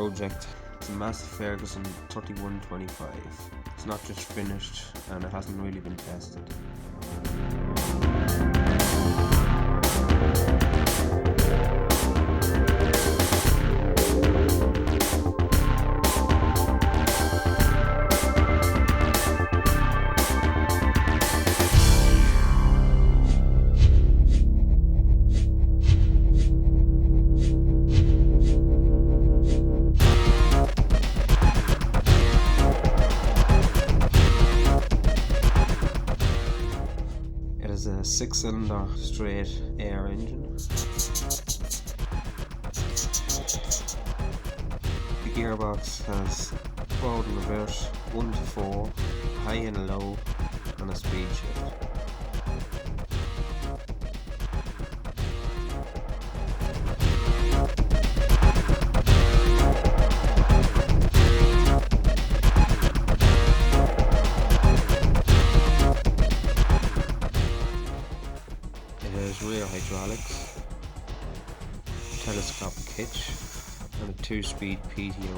project. It's a Massey Ferguson 3125. It's not just finished and it hasn't really been tested. It is a 6-cylinder straight air engine. The gearbox has forward and reverse 1 to 4, high and low, and a speed shift. It has rear hydraulics, telescopic hitch, and a 2-speed PTO.